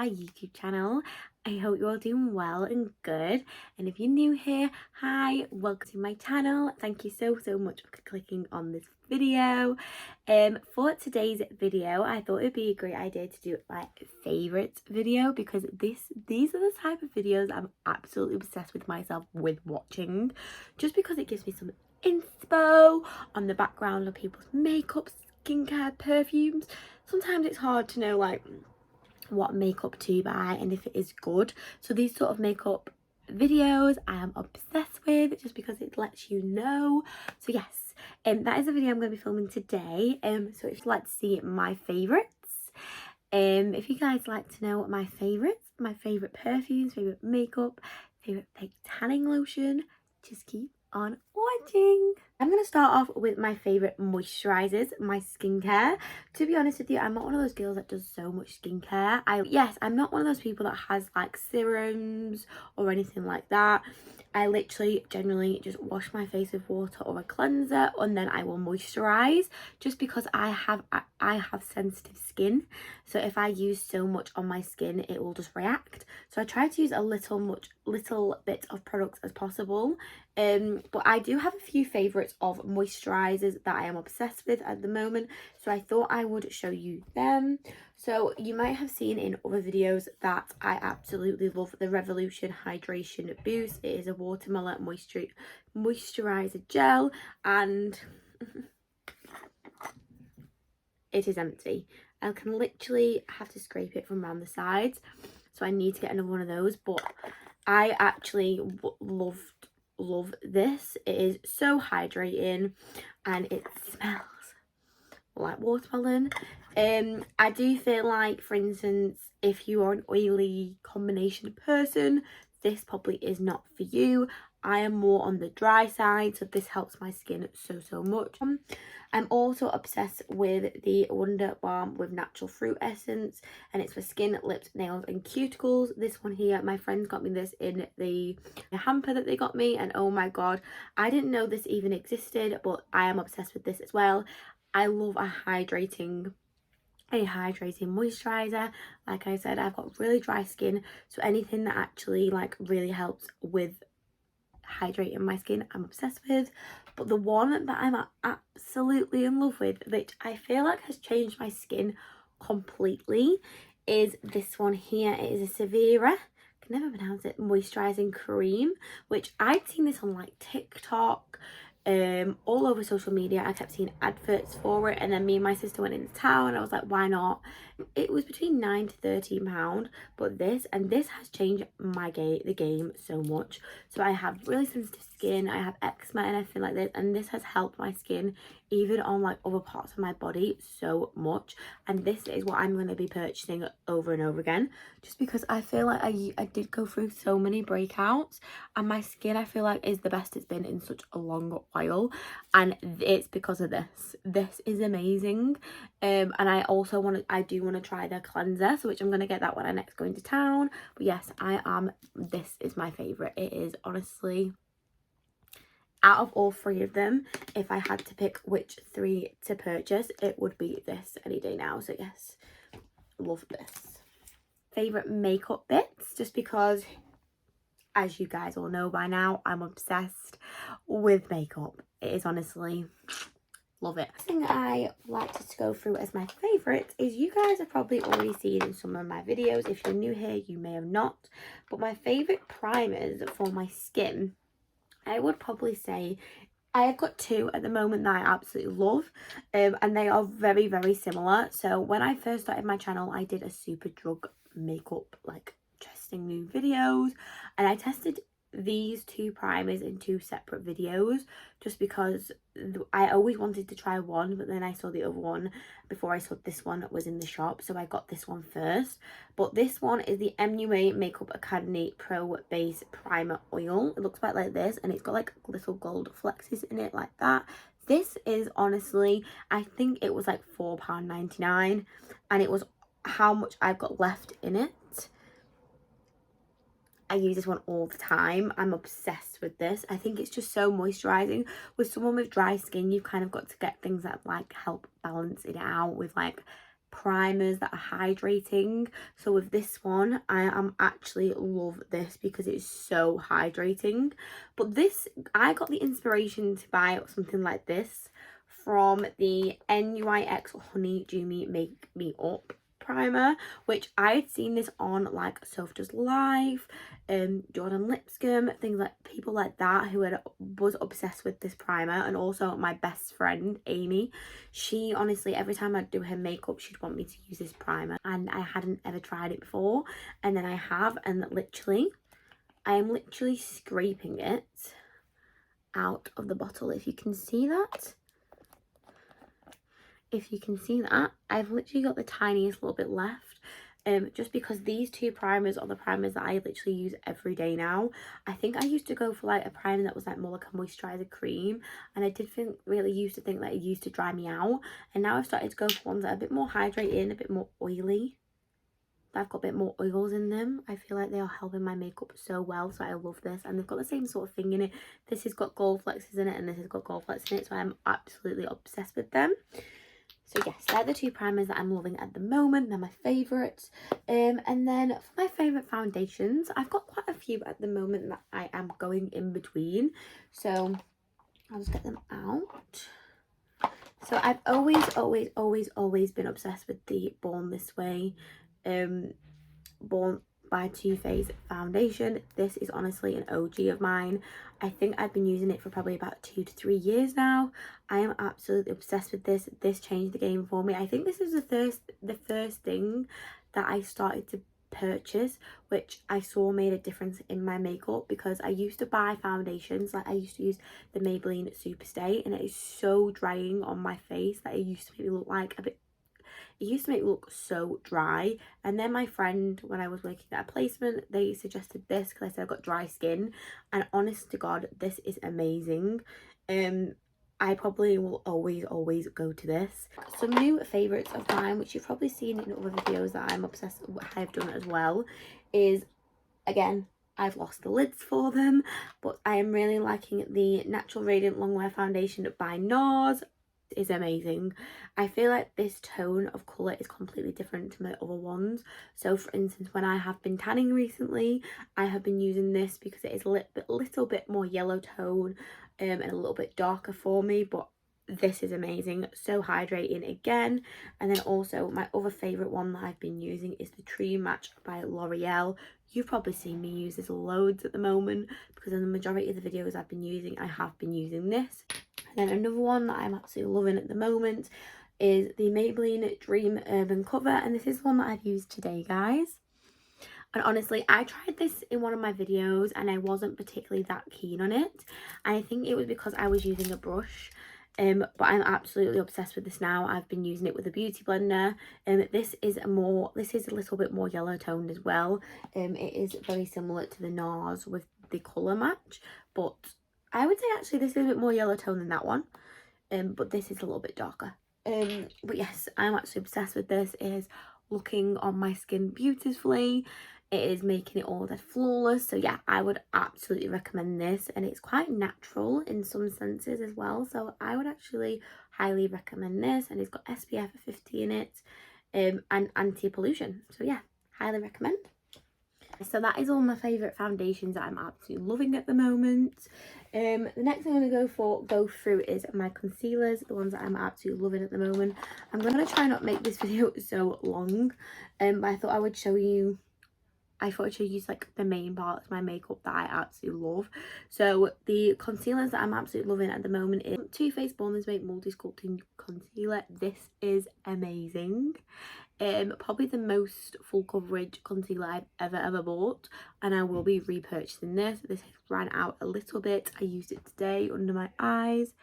my YouTube channel. I hope you're all doing well and good, and if you're new here, hi, welcome to my channel. Thank you so much for clicking on this video. For today's video, I thought it'd be a great idea to do my favourites video, because these are the type of videos I'm absolutely obsessed with myself with watching, just because it gives me some inspo on the background of people's makeup, skincare, perfumes. Sometimes it's hard to know like what makeup to buy and if it is good, so these sort of makeup videos I am obsessed with, just because it lets you know. So yes, that is the video I'm going to be filming today. So if you'd like to see my favorites, if you guys like to know what my favorite perfumes, favorite makeup, favorite fake tanning lotion, just keep on watching. I'm going to start off with my favourite moisturisers, my skincare. To be honest with you, I'm not one of those girls that does so much skincare. I'm not one of those people that has like serums or anything like that. I literally generally just wash my face with water or a cleanser, and then I will moisturise, just because I have sensitive skin. So if I use so much on my skin, it will just react. So I try to use a little bit of products as possible. But I do have a few favourites of moisturisers that I am obsessed with at the moment, so I thought I would show you them. So you might have seen in other videos that I absolutely love the Revolution Hydration Boost. It is a watermelon moisturiser gel, and it is empty. I can literally have to scrape it from around the sides, so I need to get another one of those. But I actually love this. It is so hydrating and it smells like watermelon. I do feel like, for instance, if you are an oily combination person, this probably is not for you. I am more on the dry side, so this helps my skin so much. I'm also obsessed with the Wonder Balm with natural fruit essence, and it's for skin, lips, nails and cuticles. This one here, my friends got me this in the hamper that they got me, and oh my god, I didn't know this even existed, but I am obsessed with this as well. I love a hydrating moisturizer. Like I said, I've got really dry skin, so anything that actually like really helps with hydrating my skin, I'm obsessed with. But the one that I'm absolutely in love with, which I feel like has changed my skin completely, is this one here. It is a Severa, I can never pronounce it, moisturizing cream, which I'd seen this on like TikTok, all over social media. I kept seeing adverts for it, and then me and my sister went into town and I was like, why not? It was between £9 to £13, but this has changed the game so much. So I have really sensitive skin, I have eczema and everything like this, and this has helped my skin even on like other parts of my body so much. And this is what I'm going to be purchasing over and over again, just because I feel like I did go through so many breakouts, and my skin I feel like is the best it's been in such a long while, and it's because of this. This is amazing. And I do want to try their cleanser, so which I'm going to get that when I next go into town. But yes, this is my favorite. It is honestly, out of all three of them, if I had to pick which three to purchase, it would be this any day now. So yes, love this. Favorite makeup bits, just because, as you guys all know by now, I'm obsessed with makeup. It is honestly, love it. The thing I like to go through as my favourites is, you guys have probably already seen in some of my videos. If you're new here, you may have not. But my favourite primers for my skin, I would probably say, I have got two at the moment that I absolutely love, and they are very similar. So when I first started my channel, I did a Superdrug makeup like testing new videos, and I tested these two primers in two separate videos, just because I always wanted to try one, but then I saw the other one before I saw this one was in the shop, so I got this one first. But this one is the MUA Makeup Academy Pro Base Primer Oil. It looks like this, and it's got like little gold flexes in it like that. This is honestly, I think it was like £4.99, and it was how much I've got left in it. I use this one all the time. I'm obsessed with this. I think it's just so moisturizing. With someone with dry skin, you've kind of got to get things that like help balance it out with like primers that are hydrating. So with this one, I am actually love this because it's so hydrating. But this, I got the inspiration to buy something like this from the NYX Honey Dew Me Make Me Up primer, which I had seen this on like Sophie Does Life, Jordan Lipscomb, things like people like that who was obsessed with this primer. And also my best friend Amy, she honestly, every time I'd do her makeup, she'd want me to use this primer, and I hadn't ever tried it before, and then I have, and literally I am literally scraping it out of the bottle. If you can see that, I've literally got the tiniest little bit left, just because these two primers are the primers that I literally use every day now. I think I used to go for like a primer that was like more like a moisturizer cream, and I did used to think that it used to dry me out, and now I've started to go for ones that are a bit more hydrating, a bit more oily. I've got a bit more oils in them. I feel like they are helping my makeup so well, so I love this. And they've got the same sort of thing in it. This has got gold flexes in it, and this has got gold flexes in it, so I'm absolutely obsessed with them. So yes, they're the two primers that I'm loving at the moment. They're my favourites. And then for my favourite foundations, I've got quite a few at the moment that I am going in between. So I'll just get them out. So I've always been obsessed with the Born This Way Born by Too Faced foundation. This is honestly an OG of mine. I think I've been using it for probably about 2 to 3 years now. I am absolutely obsessed with this. This changed the game for me. I think this is the first thing that I started to purchase which I saw made a difference in my makeup, because I used to buy foundations, like I used to use the Maybelline Superstay, and it is so drying on my face that it used to make me look like it used to make me look so dry. And then my friend, when I was working at a placement, they suggested this because I said I've got dry skin, and honest to God, this is amazing. I probably will always go to this. Some new favourites of mine, which you've probably seen in other videos that I'm obsessed with, I've done as well, is, again, I've lost the lids for them, but I am really liking the Natural Radiant Longwear Foundation by NARS. Is amazing. I feel like this tone of colour is completely different to my other ones. So for instance, when I have been tanning recently, I have been using this because it is a little bit more yellow tone and a little bit darker for me, but this is amazing. So hydrating again. And then also my other favourite one that I've been using is the Tree Match by L'Oreal. You've probably seen me use this loads at the moment, because in the majority of the videos I've been using, I have been using this. And then another one that I'm absolutely loving at the moment is the Maybelline Dream Urban Cover, and this is the one that I've used today, guys. And honestly, I tried this in one of my videos and I wasn't particularly that keen on it, and I think it was because I was using a brush. But I'm absolutely obsessed with this now. I've been using it with a beauty blender. This is a little bit more yellow toned as well. It is very similar to the NARS with the colour match, but I would say actually this is a bit more yellow tone than that one, but this is a little bit darker. But yes, I'm actually obsessed with this. It is looking on my skin beautifully. It is making it all dead flawless. So yeah, I would absolutely recommend this, and it's quite natural in some senses as well. So I would actually highly recommend this, and it's got SPF 50 in it, and anti-pollution. So yeah, highly recommend. So that is all my favourite foundations that I'm absolutely loving at the moment. The next thing I'm going to go through is my concealers, the ones that I'm absolutely loving at the moment. I'm going to try not to make this video so long, but I thought I would show you like the main parts of my makeup that I absolutely love. So the concealers that I'm absolutely loving at the moment is Too Faced Born This Way Multi-Sculpting Concealer. This is amazing. Probably the most full coverage concealer I've ever bought, and I will be repurchasing this. This has ran out a little bit. I used it today under my eyes.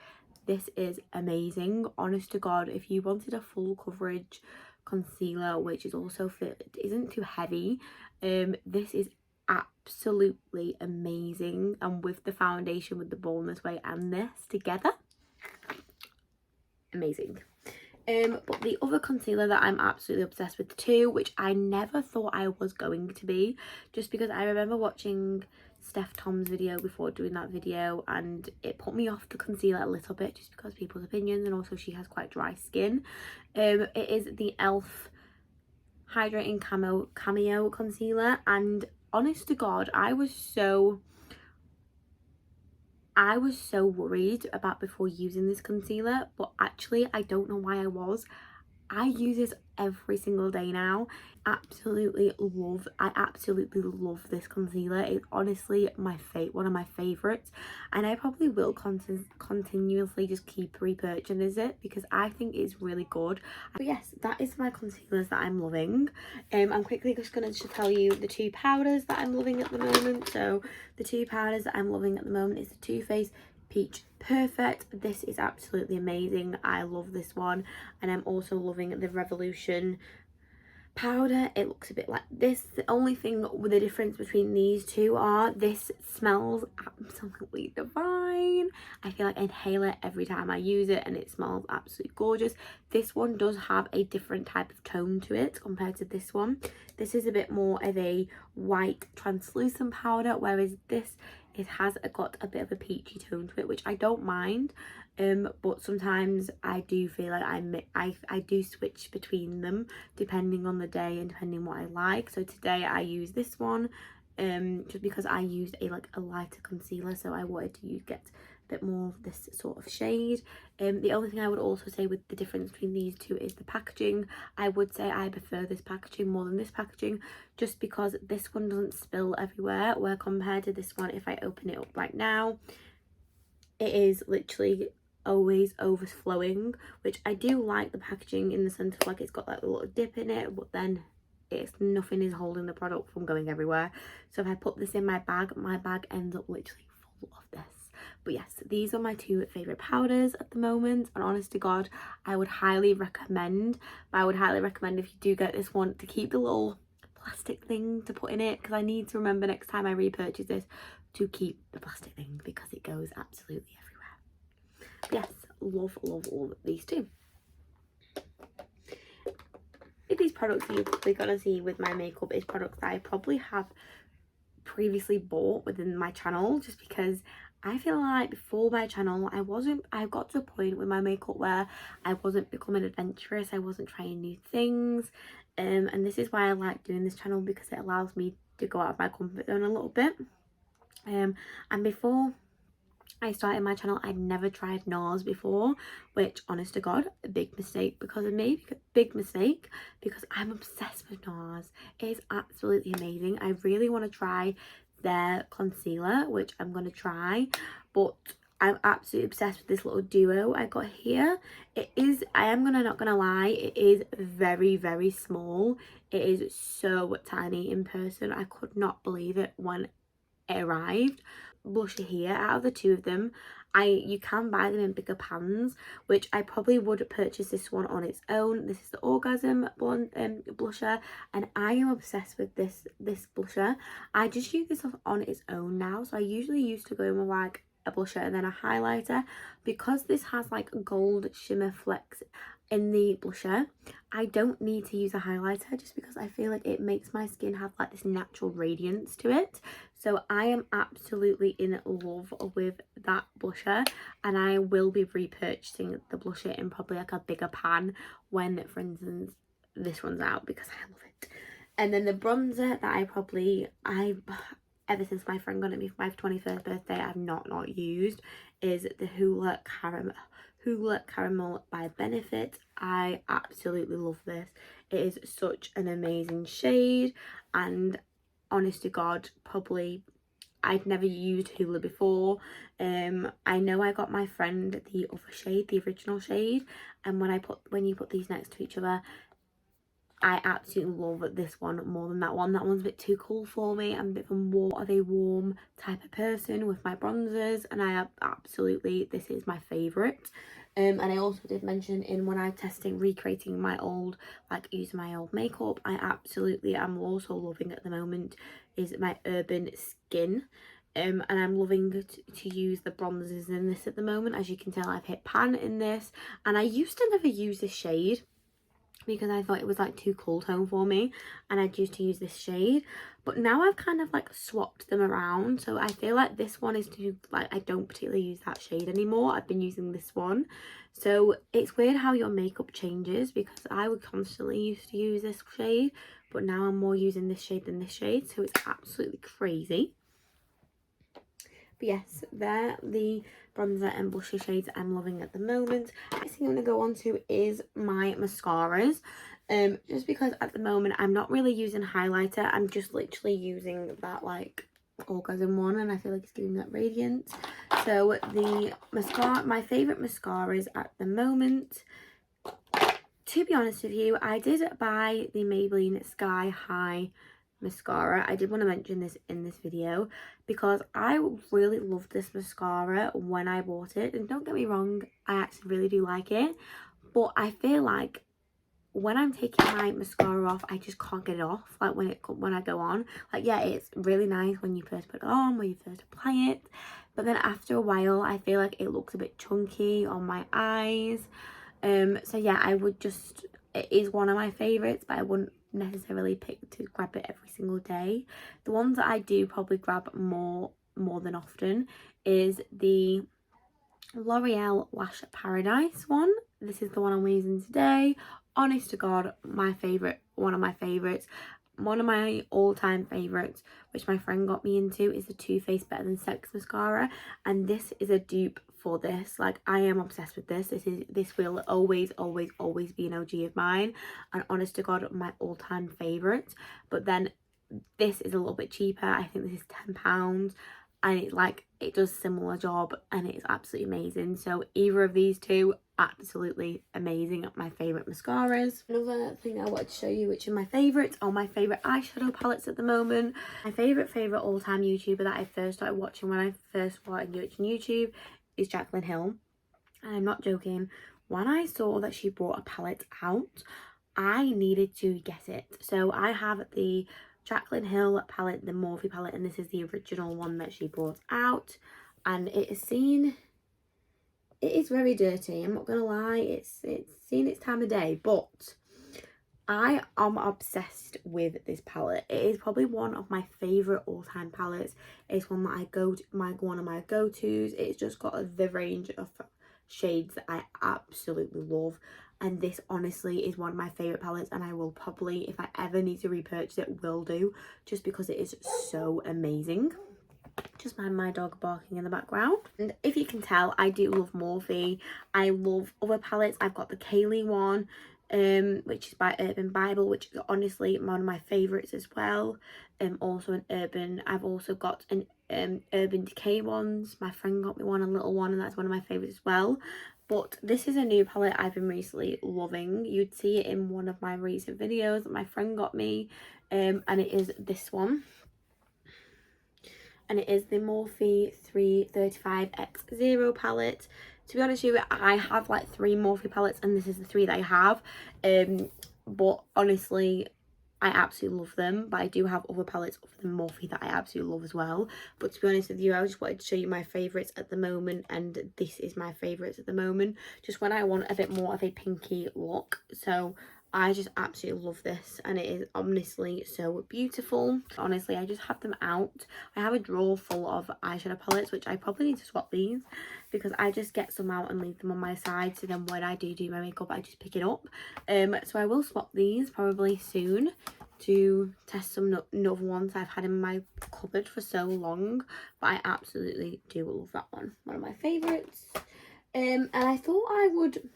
This is amazing. Honest to God, if you wanted a full coverage concealer which is also isn't too heavy, this is absolutely amazing. And with the foundation, with the Born This Way and this together, amazing. But the other concealer that I'm absolutely obsessed with too, which I never thought I was going to be, just because I remember watching Steph Tom's video before doing that video, and it put me off the concealer a little bit just because people's opinions, and also she has quite dry skin. It is the e.l.f. hydrating cameo concealer, and honest to God, I was so worried about before using this concealer, but actually I don't know why I was. I use this every single day now. I absolutely love this concealer. It's honestly one of my favorites, and I probably will continuously just keep repurchasing it because I think it's really good. But yes, that is my concealers that I'm loving. I'm quickly just going to tell you the two powders that I'm loving at the moment. So the two powders that I'm loving at the moment is the Too Faced Peach Perfect. This is absolutely amazing. I love this one, and I'm also loving the Revolution powder. It looks a bit like this. The only thing with the difference between these two are this smells absolutely divine. I feel like I inhale it every time I use it and it smells absolutely gorgeous. This one does have a different type of tone to it compared to this one. This is a bit more of a white translucent powder, whereas this, it has got a bit of a peachy tone to it, which I don't mind. But sometimes I do feel like I do switch between them depending on the day and depending what I like. So today I use this one just because I used a lighter concealer, so I wanted to get a bit more of this sort of shade. The only thing I would also say with the difference between these two is the packaging. I would say I prefer this packaging more than this packaging, just because this one doesn't spill everywhere, where compared to this one, if I open it up right now, it is literally always overflowing, which I do like the packaging in the sense of like it's got like a little dip in it, but then nothing is holding the product from going everywhere. So if I put this in my bag ends up literally full of this. But yes, these are my two favorite powders at the moment, and honest to God, I would highly recommend if you do get this one to keep the little plastic thing to put in it, because I need to remember next time I repurchase this to keep the plastic thing because it goes absolutely everywhere. Yes, love all of these two. These products that you're probably gonna see with my makeup is products that I probably have previously bought within my channel, just because I feel like before my channel I got to a point with my makeup where I wasn't becoming adventurous, I wasn't trying new things, and this is why I like doing this channel, because it allows me to go out of my comfort zone a little bit. And before I started my channel, I'd never tried NARS before, which, honest to God, a big mistake because of me. Big mistake because I'm obsessed with NARS. It is absolutely amazing. I really want to try their concealer, which I'm going to try, but I'm absolutely obsessed with this little duo I got here. It is, not gonna lie, it is very, very small. It is so tiny in person. I could not believe it when it arrived. Blusher here, out of the two of them, you can buy them in bigger pans, which I probably would purchase this one on its own. This is the Orgasm Blonde blusher, and I am obsessed with this blusher. I just use this on its own now, so I usually used to go in with like a blusher and then a highlighter. Because this has like gold shimmer flecks in the blusher, I don't need to use a highlighter, just because I feel like it makes my skin have like this natural radiance to it. So I am absolutely in love with that blusher, and I will be repurchasing the blusher in probably like a bigger pan when, for instance, this runs out, because I love it. And then the bronzer that ever since my friend got it me for my 21st birthday, I've not used, is the Hoola Caramel by Benefit. I absolutely love this. It is such an amazing shade, and honest to God, probably I'd never used Hoola before. I know I got my friend the other shade, the original shade, and when you put these next to each other, I absolutely love this one more than that one. That one's a bit too cool for me. I'm a bit more of a warm type of person with my bronzers, and this is my favourite. And I also did mention when I'm testing recreating my old, using my old makeup, I absolutely am also loving at the moment is my Urban Skin. And I'm loving to use the bronzers in this at the moment. As you can tell, I've hit pan in this, and I used to never use this shade because I thought it was like too cool tone for me, and I used to use this shade. but now I've kind of like swapped them around. So I feel like this one is too, like, I don't particularly use that shade anymore. I've been using this one. So it's weird how your makeup changes, because I would constantly used to use this shade, but now I'm more using this shade than this shade. So it's absolutely crazy. But yes, they're the bronzer and blusher shades I'm loving at the moment. Next thing I'm going to go on to is my mascaras. Just because at the moment I'm not really using highlighter. I'm just literally using that like orgasm one, and I feel like it's giving that radiance. So the mascara, my favourite mascaras at the moment, to be honest with you, I did buy the Maybelline Sky High mascara. I did want to mention this in this video because I really loved this mascara when I bought it, and don't get me wrong, I actually really do like it, but I feel like when I'm taking my mascara off, I just can't get it off. Like when I go on, like, yeah, it's really nice when you first put it on, when you first apply it, but then after a while I feel like it looks a bit chunky on my eyes. So yeah, I would just, it is one of my favorites, but I wouldn't necessarily pick to grab it every single day. The ones that I do probably grab more than often is the L'Oreal Lash Paradise one. This is the one I'm using today. Honest to God, my favorite, one of my favorites. One of my all-time favorites, which my friend got me into, is the Too Faced Better Than Sex mascara, and this is a dupe for this. Like, I am obsessed with this. This will always be an OG of mine, and honest to God, my all-time favorite. But then this is a little bit cheaper. I think this is £10, and it's like, it does similar job, and it's absolutely amazing. So either of these two, absolutely amazing. My favorite mascaras. Another thing I wanted to show you, which are my favorites, are my favorite eyeshadow palettes at the moment. My favorite all-time YouTuber that I first started watching when I first started watching YouTube is Jaclyn Hill, and I'm not joking. When I saw that she brought a palette out, I needed to get it. So I have the Jaclyn Hill palette, the Morphe palette, and this is the original one that she brought out, and it is very dirty, I'm not gonna lie. It's seen its time of day, but I am obsessed with this palette. It is probably one of my favorite all-time palettes. It's one that one of my go-tos. It's just got the range of shades that I absolutely love, and this honestly is one of my favorite palettes, and I will probably, if I ever need to repurchase it, will do, just because it is so amazing. Just mind my dog barking in the background. And if you can tell, I do love Morphe. I love other palettes. I've got the Kaylee one, which is by Urban Bible, which is honestly one of my favorites as well. Also an Urban. I've also got an Urban Decay ones. My friend got me one, a little one, and that's one of my favorites as well. But this is a new palette I've been recently loving. You'd see it in one of my recent videos that my friend got me, and it is this one. And it is the Morphe 335X0 palette. To be honest with you, I have like 3 Morphe palettes, and this is the 3 that I have. But honestly, I absolutely love them. But I do have other palettes of the Morphe that I absolutely love as well. But to be honest with you, I just wanted to show you my favourites at the moment, and this is my favourites at the moment. Just when I want a bit more of a pinky look. So I just absolutely love this, and it is honestly so beautiful. Honestly, I just have them out. I have a drawer full of eyeshadow palettes, which I probably need to swap these, because I just get some out and leave them on my side, so then when I do my makeup, I just pick it up. So I will swap these probably soon to test some other ones I've had in my cupboard for so long, but I absolutely do love that one of my favourites. And I thought I would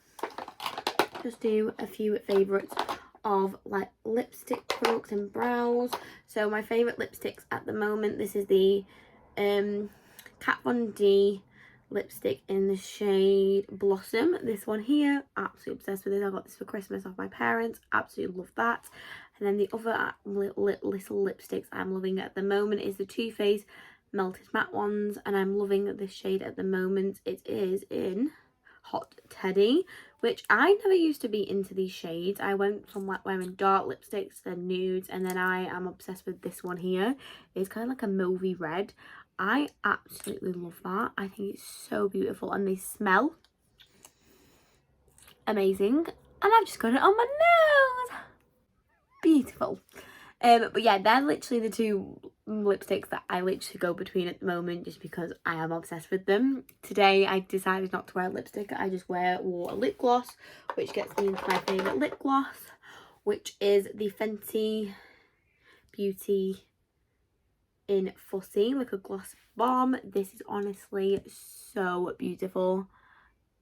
just do a few favorites of like lipstick products and brows. So my favorite lipsticks at the moment, this is the Kat Von D lipstick in the shade Blossom. This one here, absolutely obsessed with this. I got this for Christmas off my parents, absolutely love that. And then the other little lipsticks I'm loving at the moment is the Too Faced Melted Matte ones, and I'm loving this shade at the moment. It is in Hot Teddy, which I never used to be into these shades. I went from like wearing dark lipsticks, then nudes, and then I am obsessed with this one here. It's kind of like a mauvey red. I absolutely love that. I think it's so beautiful, and they smell amazing. And I've just got it on my nose. Beautiful. But yeah, they're literally the two lipsticks that I literally go between at the moment, just because I am obsessed with them. Today I decided not to wear a lipstick, I just wore a lip gloss, which gets me into my favourite lip gloss, which is the Fenty Beauty in Fussy Liquid Gloss Bomb. This is honestly so beautiful.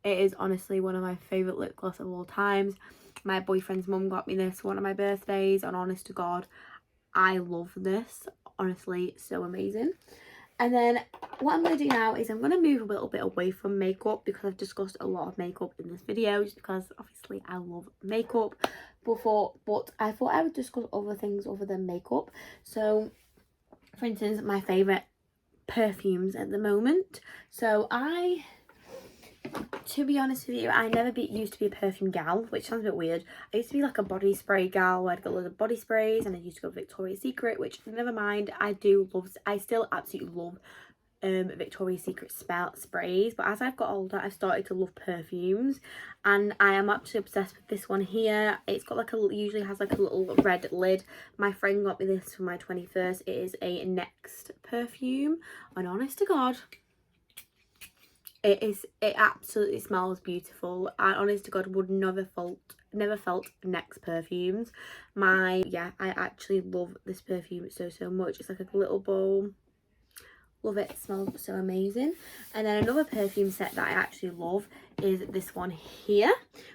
It is honestly one of my favourite lip gloss of all times. My boyfriend's mum got me this for one of my birthdays, and honest to God, I love this. Honestly, so amazing. And then what I'm going to do now is I'm going to move a little bit away from makeup, because I've discussed a lot of makeup in this video, just because obviously I love makeup before, but I thought I would discuss other things other than makeup. So for instance, my favourite perfumes at the moment. So to be honest with you, I never used to be a perfume gal, which sounds a bit weird. I used to be like a body spray gal, where I'd got loads of body sprays, and I used to go to Victoria's Secret, which never mind, I still absolutely love Victoria's Secret sprays. But as I've got older, I've started to love perfumes, and I am actually obsessed with this one here. It's got like usually has like a little red lid. My friend got me this for my 21st. It is a Next perfume, and honest to God, it absolutely smells beautiful. I honest to God would never felt Next perfumes. I actually love this perfume so much. It's like a little bowl. Love it. It smells so amazing. And then another perfume set that I actually love is this one here,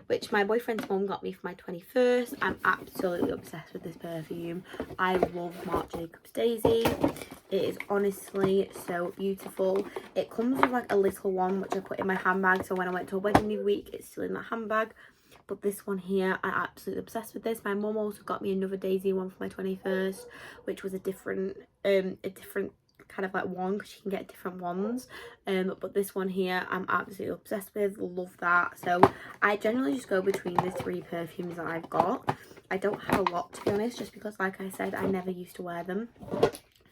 which my boyfriend's mum got me for my 21st. I'm absolutely obsessed with this perfume. I love Marc Jacobs Daisy. It is honestly so beautiful. It comes with like a little one, which I put in my handbag, so when I went to a wedding the other week, it's still in that handbag. But this one here, I'm absolutely obsessed with this. My mum also got me another Daisy one for my 21st, which was a different kind of like one, because you can get different ones, but this one here I'm absolutely obsessed with. Love that. So I generally just go between the three perfumes that I've got. I don't have a lot, to be honest, just because like I said, I never used to wear them.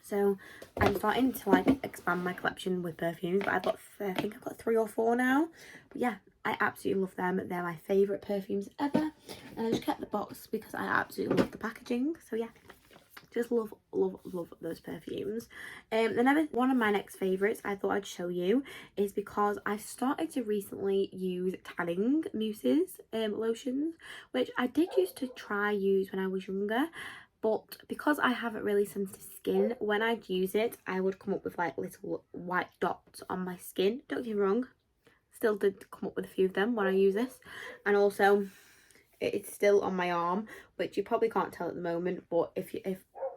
So I'm starting to like expand my collection with perfumes, but I think I've got 3 or 4 now. But yeah, I absolutely love them. They're my favourite perfumes ever, and I just kept the box because I absolutely love the packaging. So yeah, just love those perfumes. One of my next favourites I thought I'd show you is because I started to recently use tanning mousses, lotions, which I did used to try use when I was younger, but because I haven't really sensitive skin, when I'd use it I would come up with like little white dots on my skin. Don't get me wrong, still did come up with a few of them when I use this, and also it's still on my arm, which you probably can't tell at the moment, but if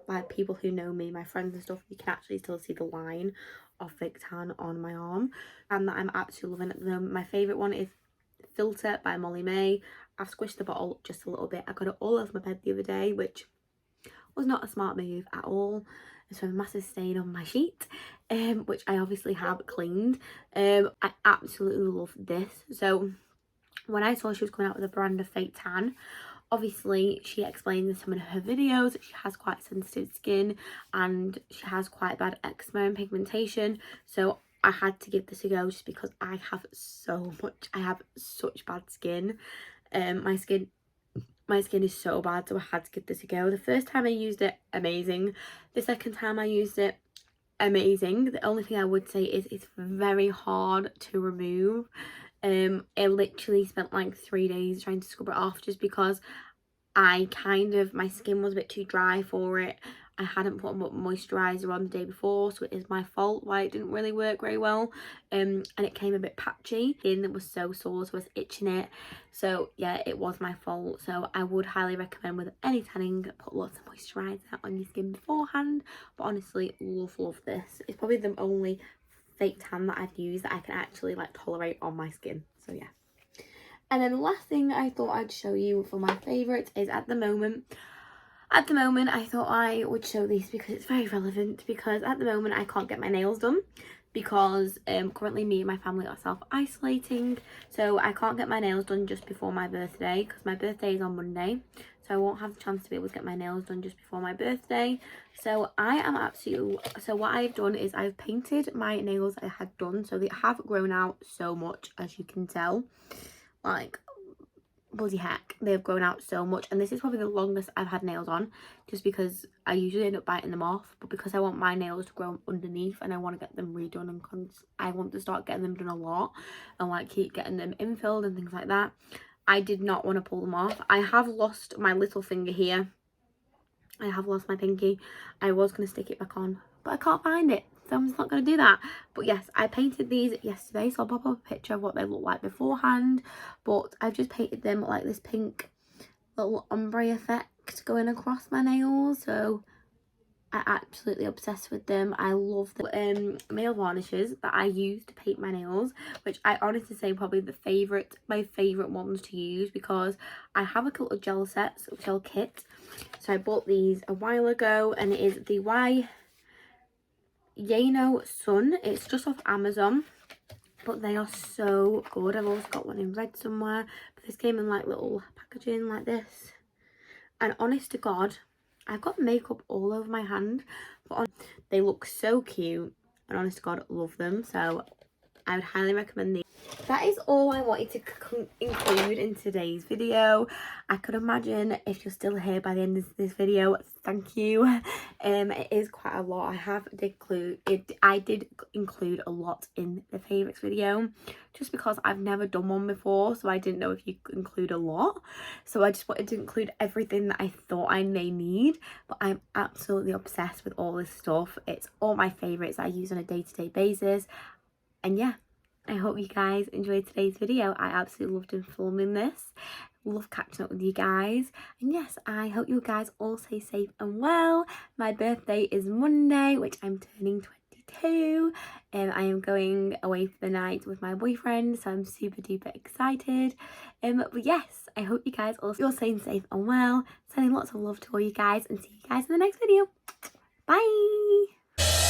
like people who know me, my friends and stuff, you can actually still see the line of fake tan on my arm, and that I'm absolutely loving at the moment. My favourite one is Filter by Molly May. I've squished the bottle just a little bit. I got it all over my bed the other day, which was not a smart move at all. It's a massive stain on my sheet, which I obviously have cleaned. I absolutely love this. So when I saw she was coming out with a brand of fake tan, obviously she explained in some of her videos that she has quite sensitive skin and she has quite bad eczema and pigmentation, so I had to give this a go just because I have such bad skin. My skin is so bad, so I had to give this a go. The first time I used it, amazing. The second time I used it, amazing. The only thing I would say is it's very hard to remove. I literally spent like 3 days trying to scrub it off, just because my skin was a bit too dry for it. I hadn't put moisturiser on the day before, so it is my fault why it didn't really work very well. And it came a bit patchy. Skin was so sore, so I was itching it. So yeah, it was my fault. So I would highly recommend with any tanning, put lots of moisturiser on your skin beforehand. But honestly, love this. It's probably the only fake tan that I've used that I can actually like tolerate on my skin. So yeah. And then the last thing I thought I'd show you for my favourites is at the moment I thought I would show these because it's very relevant, because at the moment I can't get my nails done because currently me and my family are self-isolating, so I can't get my nails done just before my birthday because my birthday is on Monday, so I won't have the chance to be able to get my nails done just before my birthday. So what I've done is I've painted my nails I had done, so they have grown out so much, as you can tell. Like, bloody heck, they've grown out so much, and this is probably the longest I've had nails on, just because I usually end up biting them off, but because I want my nails to grow underneath and I want to get them redone, and I want to start getting them done a lot and like keep getting them infilled and things like that, I did not want to pull them off. I have lost my little finger here, I have lost my pinky. I was going to stick it back on, but I can't find it, so I'm just not going to do that. But yes, I painted these yesterday, so I'll pop up a picture of what they look like beforehand. But I've just painted them like this pink little ombre effect going across my nails, so I'm absolutely obsessed with them. I love the nail varnishes that I use to paint my nails, which I honestly say probably my favourite ones to use, because I have a couple of gel sets, gel kits. So I bought these a while ago, and it is the Yano Sun. It's just off Amazon, but they are so good. I've also got one in red somewhere, but this came in like little packaging like this. And honest to God, I've got makeup all over my hand, but they look so cute, and honest to God, love them. So I would highly recommend these. That is all I wanted to include in today's video. I could imagine if you're still here by the end of this video, thank you. It is quite a lot. I did include a lot in the favourites video, just because I've never done one before, so I didn't know if you could include a lot. So I just wanted to include everything that I thought I may need, but I'm absolutely obsessed with all this stuff. It's all my favourites I use on a day-to-day basis. And yeah, I hope you guys enjoyed today's video. I absolutely loved filming this. Love catching up with you guys. And yes, I hope you guys all stay safe and well. My birthday is Monday, which I'm turning 22. I am going away for the night with my boyfriend, so I'm super duper excited. But yes, I hope you guys all you're staying safe and well. Sending lots of love to all you guys, and see you guys in the next video. Bye!